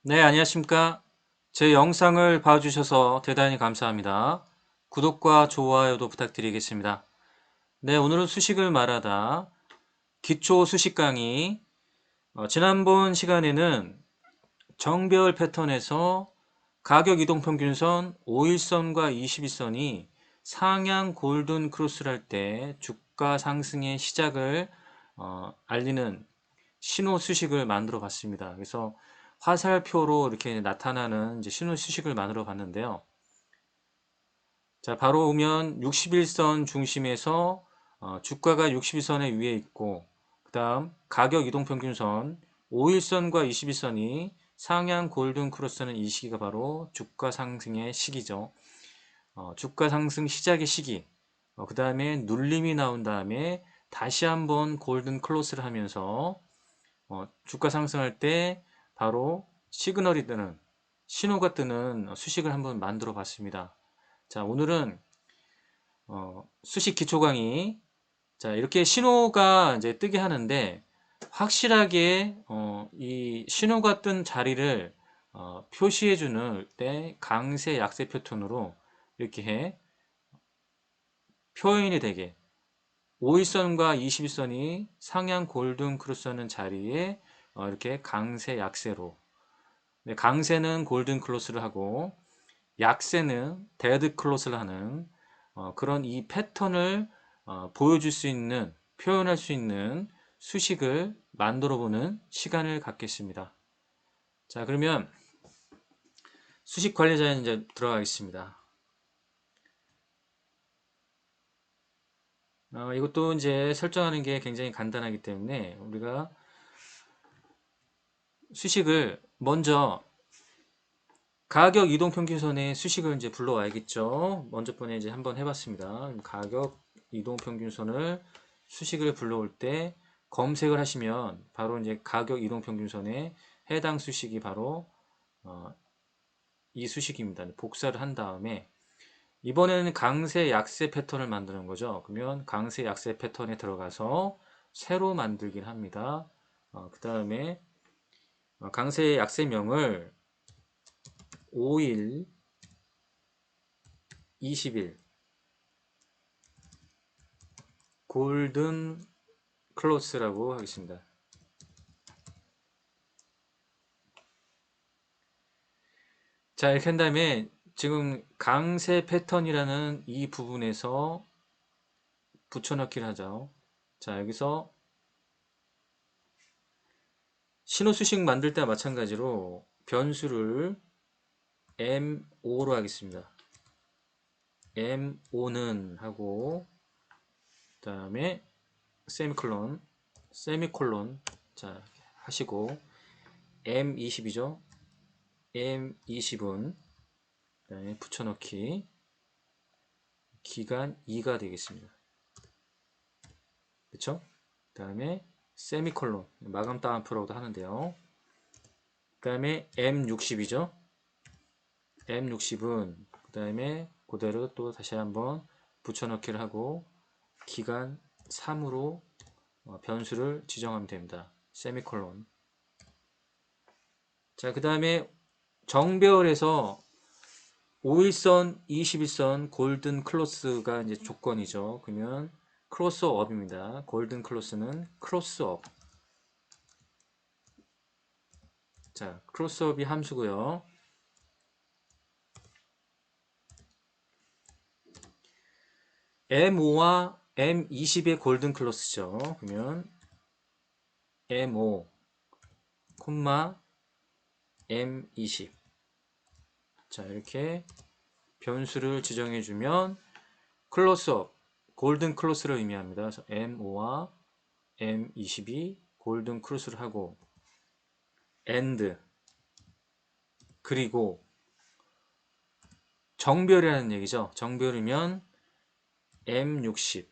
네, 안녕하십니까. 제 영상을 봐주셔서 대단히 감사합니다. 구독과 좋아요도 부탁드리겠습니다. 네, 오늘은 수식을 말하다 기초 수식 강의. 지난번 시간에는 정배열 패턴에서 가격 이동 평균선 5일선과 21선이 상향 골든 크로스를 할 때 주가 상승의 시작을 알리는 신호 수식을 만들어 봤습니다. 그래서 화살표로 이렇게 나타나는 이제 신호 수식을 만들어 봤는데요. 자, 바로 오면 61선 중심에서 주가가 61선의 위에 있고, 그 다음 가격 이동평균선 5일선과 21선이 상향 골든 크로스는 이 시기가 바로 주가 상승의 시기죠. 주가 상승 시작의 시기. 그 다음에 눌림이 나온 다음에 다시 한번 골든 클로스를 하면서 주가 상승할 때 바로 시그널이 뜨는 신호가 뜨는 수식을 한번 만들어 봤습니다. 자, 오늘은 수식 기초 강의. 자, 이렇게 신호가 이제 뜨게 하는데 확실하게 이 신호가 뜬 자리를 표시해 주는 때 강세 약세 패턴으로 이렇게 표현이 되게 5일선과 21선이 상향 골든 크로스하는 자리에 이렇게 강세 약세로, 네, 강세는 골든 클로스를 하고 약세는 데드 클로스를 하는 그런 이 패턴을 보여줄 수 있는, 표현할 수 있는 수식을 만들어 보는 시간을 갖겠습니다. 자, 그러면 수식 관리자에 이제 들어가겠습니다. 이것도 이제 설정하는 게 굉장히 간단하기 때문에 우리가 수식을 먼저 가격 이동 평균선의 수식을 이제 불러와야겠죠. 먼저 번에 이제 한번 해봤습니다. 가격 이동 평균선을 수식을 불러올 때 검색을 하시면 바로 이제 가격 이동 평균선의 해당 수식이 바로 어, 이 수식입니다. 복사를 한 다음에 이번에는 강세 약세 패턴을 만드는 거죠. 그러면 강세 약세 패턴에 들어가서 새로 만들긴 합니다. 그 다음에 강세 약세명을 5일, 20일 골든 클로스라고 하겠습니다. 자, 이렇게 한 다음에 지금 강세 패턴이라는 이 부분에서 붙여넣기를 하죠. 자, 여기서 신호 수식 만들 때와 마찬가지로 변수를 M5로 하겠습니다. M5는 하고 그 다음에 세미콜론, 세미콜론, 자 하시고 M20이죠. M20은 그다음에 붙여넣기 기간 2가 되겠습니다. 그쵸? 그 다음에 세미콜론, 마감 따옴표라고도 하는데요. 그 다음에 M60이죠. M60은 그 다음에 그대로 또 다시 한번 붙여넣기를 하고 기간 3으로 변수를 지정하면 됩니다. 세미콜론. 자, 그 다음에 정배열에서 5일선, 21선 골든 클로스가 이제 조건이죠. 그러면 크로스업입니다. 골든 클로스는 크로스업. 자, 크로스업이 함수고요. M5와 M20의 골든 클로스죠. 그러면 M5, M20. 자, 이렇게 변수를 지정해 주면 클로스업, 골든 클로스를 의미합니다. 그래서 M5와 M20이 골든 크로스를 하고 and 그리고 정별이라는 얘기죠. 정별이면 M60,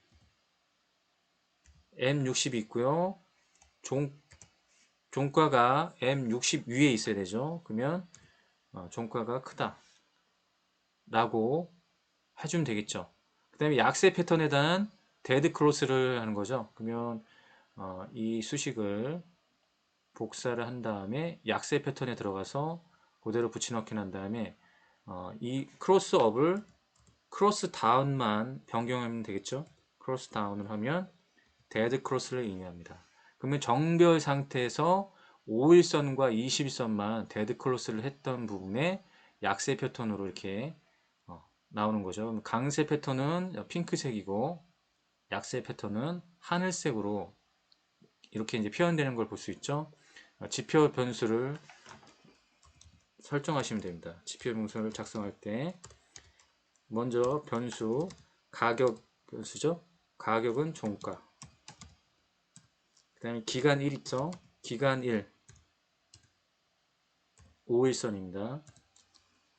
M60이 있고요. 종가가 M60 위에 있어야 되죠. 그러면 종가가 크다 라고 해주면 되겠죠. 그 다음에 약세 패턴에 대한 데드 크로스를 하는 거죠. 그러면 이 수식을 복사를 한 다음에 약세 패턴에 들어가서 그대로 붙여넣기 한 다음에 이 크로스업을 크로스 다운만 변경하면 되겠죠. 크로스 다운을 하면 데드 크로스를 의미합니다. 그러면 정별 상태에서 5일선과 20일선만 데드 크로스를 했던 부분에 약세 패턴으로 이렇게 나오는 거죠. 그럼 강세 패턴은 핑크색이고 약세 패턴은 하늘색으로 이렇게 이제 표현되는 걸 볼 수 있죠. 지표 변수를 설정하시면 됩니다. 지표 변수를 작성할 때 먼저 변수 가격 변수죠. 가격은 종가. 그 다음에 기간 1 있죠. 기간 1 5일선입니다.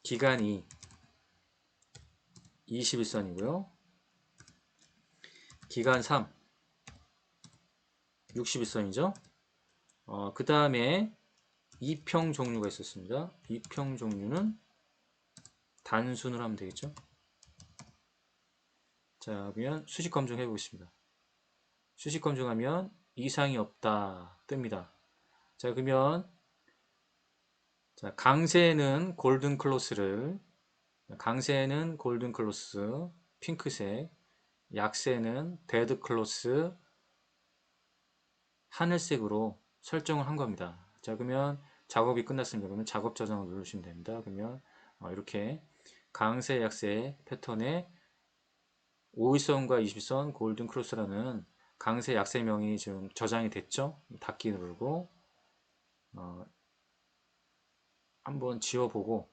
기간 2 20일선이고요. 기간 3 60일선이죠. 그 다음에 이평 종류가 있었습니다. 이평 종류는 단순으로 하면 되겠죠. 자, 그러면 수식 검증해 보겠습니다. 수식 검증하면 이상이 없다 뜹니다. 자, 그러면 자, 강세는 골든 클로스를 강세는 골든 클로스 핑크색, 약세는 데드 클로스 하늘색으로 설정을 한 겁니다. 자, 그러면 작업이 끝났습니다. 그러면 작업 저장을 누르시면 됩니다. 그러면 이렇게 강세 약세 패턴에 5일선과 20일선 골든 크로스라는 강세 약세명이 지금 저장이 됐죠. 닫기 누르고 한번 지워보고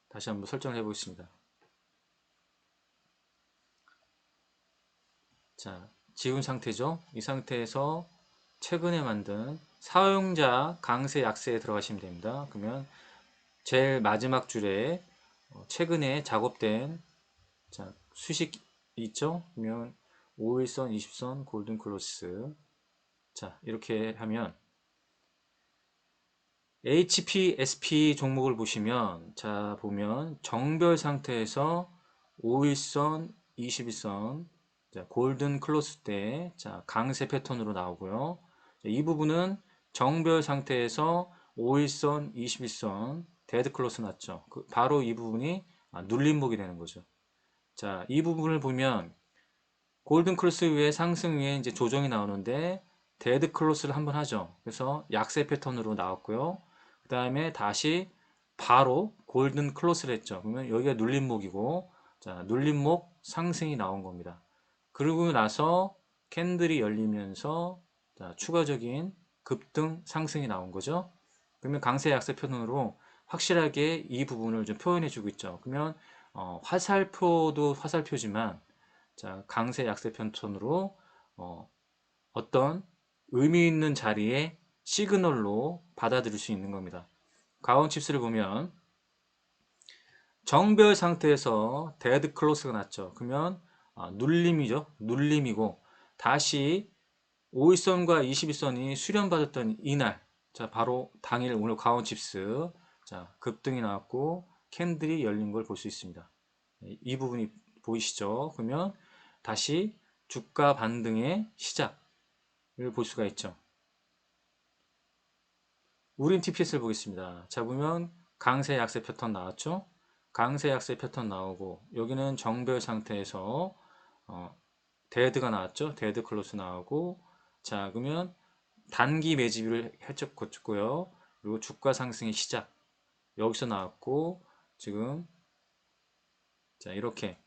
다시 한번 설정을 해보겠습니다. 자, 지운 상태죠. 이 상태에서 최근에 만든 사용자 강세 약세에 들어가시면 됩니다. 그러면 제일 마지막 줄에 최근에 작업된 자, 수식 있죠? 그러면 5일선, 20선, 골든 크로스. 자, 이렇게 하면 HPSP 종목을 보시면 자, 보면 정별 상태에서 5일선, 21선 자, 골든 클로스 때 자, 강세 패턴으로 나오고요. 자, 이 부분은 정별 상태에서 5일선, 21선 데드 클로스 났죠. 바로 이 부분이 눌림목이 되는 거죠. 자, 이 부분을 보면 골든 크로스 위에 상승 위에 이제 조정이 나오는데 데드 클로스를 한번 하죠. 그래서 약세 패턴으로 나왔고요. 그 다음에 다시 바로 골든 클로스를 했죠. 그러면 여기가 눌림목이고 자, 눌림목 상승이 나온 겁니다. 그러고 나서 캔들이 열리면서 자, 추가적인 급등 상승이 나온 거죠. 그러면 강세 약세 패턴으로 확실하게 이 부분을 좀 표현해 주고 있죠. 그러면 화살표도 화살표지만 자, 강세 약세 패턴으로 어떤 의미 있는 자리에 시그널로 받아들일 수 있는 겁니다. 가온 칩스를 보면 정별 상태에서 데드 클로스가 났죠. 그러면 눌림이죠. 눌림이고 다시 5일선과 21선이 수렴받았던 이날 자 바로 당일 오늘 가온 칩스 자 급등이 나왔고 캔들이 열린 걸 볼 수 있습니다. 이 부분이 보이시죠? 그러면 다시 주가 반등의 시작을 볼 수가 있죠. 우린 TPS를 보겠습니다. 자 보면 강세 약세 패턴 나왔죠? 강세 약세 패턴 나오고 여기는 정별 상태에서 데드가 나왔죠? 데드 클로스 나오고 자 그러면 단기 매집을 해적 거쳤고요. 그리고 주가 상승의 시작 여기서 나왔고 지금 자 이렇게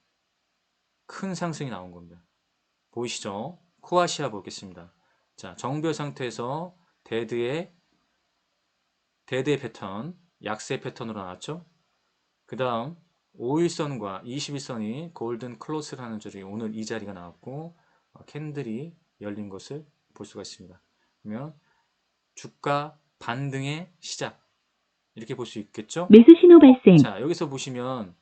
큰 상승이 나온 겁니다. 보이시죠? 코아시아 보겠습니다. 자 정별 상태에서 데드의 패턴 약세 패턴으로 나왔죠. 그 다음 5일선과 21선이 골든 클로스라는 줄이 오늘 이 자리가 나왔고 캔들이 열린 것을 볼 수가 있습니다. 그러면 주가 반등의 시작 이렇게 볼 수 있겠죠? 매수 신호 발생. 자 여기서 보시면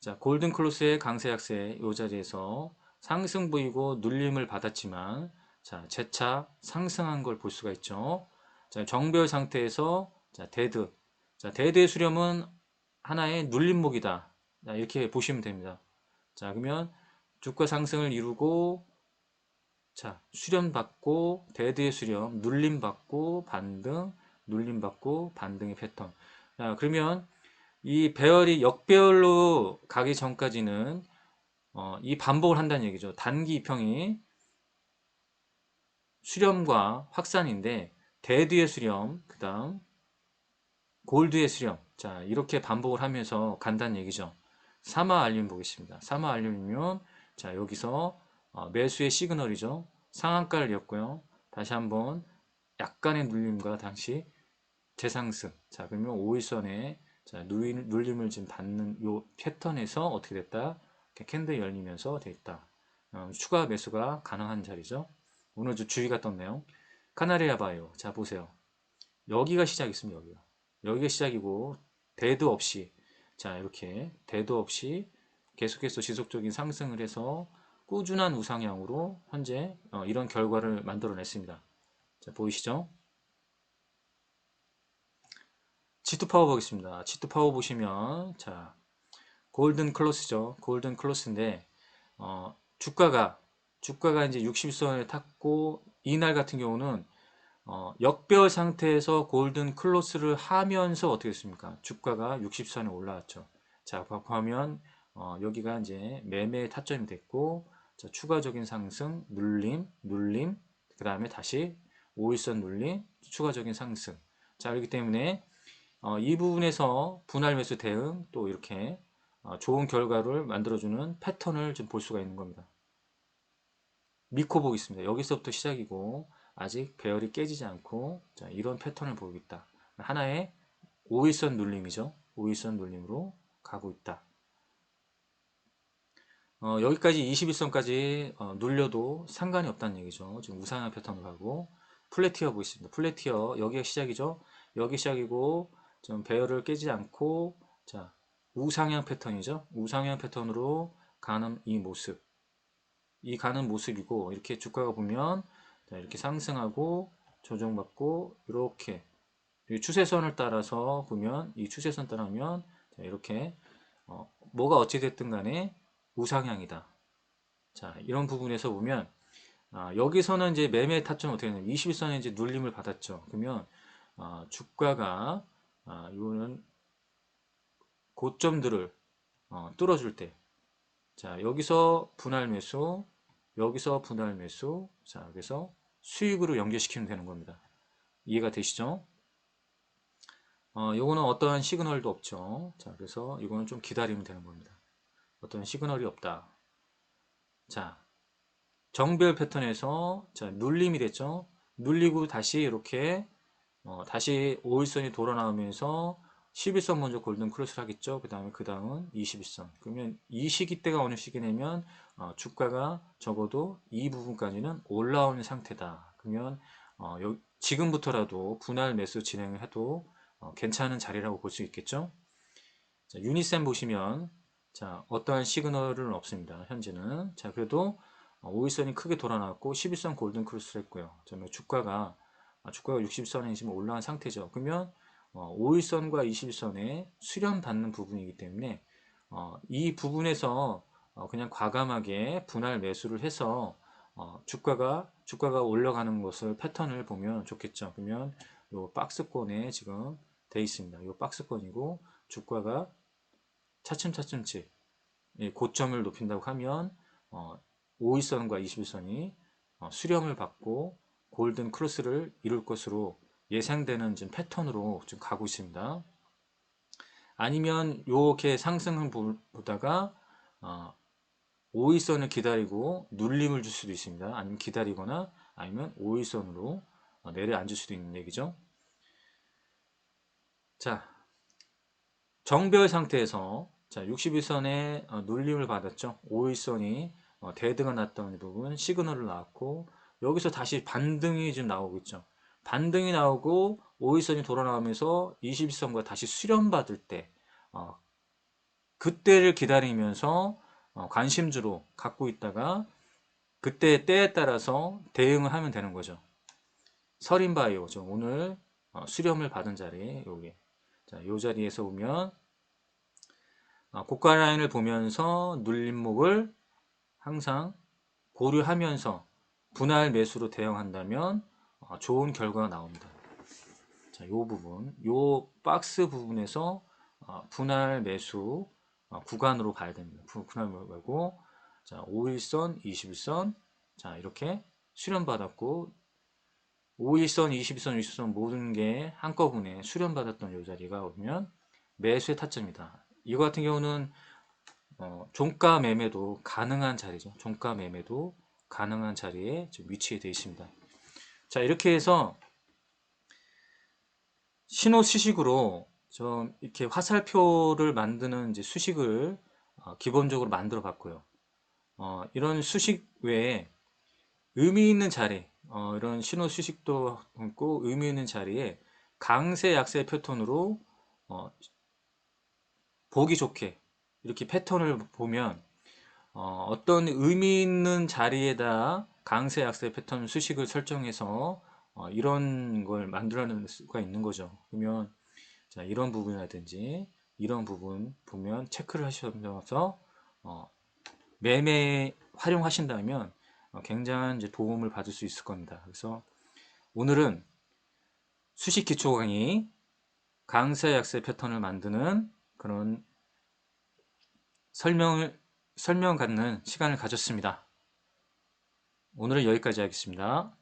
자 골든 클로스의 강세 약세 이 자리에서 상승 보이고 눌림을 받았지만 자 재차 상승한 걸 볼 수가 있죠. 자 정별 상태에서 자 데드의 수렴은 하나의 눌림목이다. 자, 이렇게 보시면 됩니다. 자 그러면 주가 상승을 이루고 자, 수렴받고 데드의 수렴, 눌림받고 반등, 눌림받고 반등의 패턴. 자, 그러면 이 배열이 역배열로 가기 전까지는 이 반복을 한다는 얘기죠. 단기 이평이 수렴과 확산인데 데드의 수렴, 그 다음 골드의 수렴. 자, 이렇게 반복을 하면서 간다는 얘기죠. 사마 알림 보겠습니다. 사마 알림이면 자, 여기서 매수의 시그널이죠. 상한가를 였고요. 다시 한번 약간의 눌림과 다시 재상승. 자, 그러면 5일선에 자, 눌림을 지금 받는 요 패턴에서 어떻게 됐다? 이렇게 캔들 열리면서 됐다. 추가 매수가 가능한 자리죠. 오늘 주의가 떴네요. 카나리아 바이오. 자, 보세요. 여기가 시작이습니다. 여기가 시작이고 대드 없이 자, 이렇게 대드 없이 계속해서 지속적인 상승을 해서 꾸준한 우상향으로 현재 이런 결과를 만들어냈습니다. 자, 보이시죠? G2 파워 보겠습니다. G2 파워 보시면 자, 골든 클로스죠. 골든 클로스인데 주가가 이제 60선을 탔고 이날 같은 경우는 역별 상태에서 골든 클로스를 하면서 어떻게 됐습니까? 주가가 60선에 올라왔죠. 자, 보면 여기가 이제 매매 타점이 됐고 자, 추가적인 상승, 눌림, 그 다음에 다시 5일선 눌림, 추가적인 상승. 자, 그렇기 때문에 이 부분에서 분할 매수 대응 또 이렇게 좋은 결과를 만들어주는 패턴을 좀 볼 수가 있는 겁니다. 미코 보겠습니다. 여기서부터 시작이고 아직 배열이 깨지지 않고 자, 이런 패턴을 보이고 있다. 하나의 5일선 눌림이죠. 5일선 눌림으로 가고 있다. 여기까지 21선까지 눌려도 상관이 없다는 얘기죠. 지금 우상향 패턴으로 가고 플래티어 보겠습니다. 플래티어 여기가 시작이죠. 여기 시작이고 좀 배열을 깨지 않고 자, 우상향 패턴이죠. 우상향 패턴으로 가는 이 모습. 이 가는 모습이고 이렇게 주가가 보면 자, 이렇게 상승하고 조정받고 이렇게 추세선을 따라서 보면 이 추세선 따라면 자, 이렇게 뭐가 어찌됐든 간에 우상향이다. 자, 이런 부분에서 보면 여기서는 이제 매매 타점 어떻게 되냐면 21선에 이제 눌림을 받았죠. 그러면 주가가 이거는 고점들을 뚫어줄 때 자, 여기서 분할 매수, 여기서 분할 매수, 자, 그래서 수익으로 연결시키면 되는 겁니다. 이해가 되시죠? 요거는 어떠한 시그널도 없죠. 자, 그래서 이거는 좀 기다리면 되는 겁니다. 어떤 시그널이 없다. 자, 정별 패턴에서 자, 눌림이 됐죠. 눌리고 다시 이렇게 다시 5일선이 돌아 나오면서 11선 먼저 골든 크로스를 하겠죠. 그 다음은 21선. 그러면 이 시기 때가 어느 시기냐면 주가가 적어도 이 부분까지는 올라오는 상태다. 그러면 지금부터라도 분할 매수 진행을 해도 괜찮은 자리라고 볼 수 있겠죠. 자, 유니셈 보시면 자, 어떠한 시그널은 없습니다. 현재는. 자, 그래도 5일선이 크게 돌아 나왔고 11선 골든 크로스를 했고요. 주가가 60선에 지금 올라온 상태죠. 그러면 5일선과 21선에 수렴받는 부분이기 때문에 이 부분에서 그냥 과감하게 분할 매수를 해서 주가가 올라가는 것을 패턴을 보면 좋겠죠. 그러면 요 박스권에 지금 돼 있습니다. 요 박스권이고 주가가 차츰차츰치 고점을 높인다고 하면 5일선과 21선이 수렴을 받고 골든 크로스를 이룰 것으로 예상되는 지금 패턴으로 좀 가고 있습니다. 아니면 이렇게 상승을 보다가 5일선을 기다리고 눌림을 줄 수도 있습니다. 아니면 기다리거나 아니면 5일선으로 내려앉을 수도 있는 얘기죠. 자, 정별 상태에서 자, 61선에 눌림을 받았죠. 5일선이 대드가 났던 부분 시그널을 나왔고 여기서 다시 반등이 지금 나오고 있죠. 반등이 나오고 5일선이 돌아 나오면서 21선과 다시 수렴받을 때 그때를 기다리면서 관심주로 갖고 있다가 그때 때에 따라서 대응을 하면 되는 거죠. 서린바이오 오늘 수렴을 받은 자리 여기 자, 이 자리에서 보면 고가 라인을 보면서 눌림목을 항상 고려하면서 분할 매수로 대응한다면 좋은 결과가 나옵니다. 자, 요 부분, 요 박스 부분에서 분할 매수 구간으로 봐야 됩니다. 분할 매고, 자, 5일선, 20일선, 자, 이렇게 수렴받았고, 5일선, 20일선, 60선 모든 게 한꺼번에 수렴받았던 요 자리가 오면 매수의 타점이다. 이거 같은 경우는 종가 매매도 가능한 자리죠. 종가 매매도 가능한 자리에 지금 위치해 되어 있습니다. 자, 이렇게 해서 신호 수식으로 좀 이렇게 화살표를 만드는 이제 수식을 기본적으로 만들어 봤고요. 이런 수식 외에 의미 있는 자리, 이런 신호 수식도 있고 의미 있는 자리에 강세 약세 패턴으로 보기 좋게 이렇게 패턴을 보면 어떤 의미 있는 자리에다 강세 약세 패턴 수식을 설정해서 이런 걸 만들어낼 수가 있는 거죠. 그러면 자, 이런 부분이라든지 이런 부분 보면 체크를 하셔서 매매 활용하신다면 굉장한 이제 도움을 받을 수 있을 겁니다. 그래서 오늘은 수식 기초 강의 강세 약세 패턴을 만드는 그런 설명 갖는 시간을 가졌습니다. 오늘은 여기까지 하겠습니다.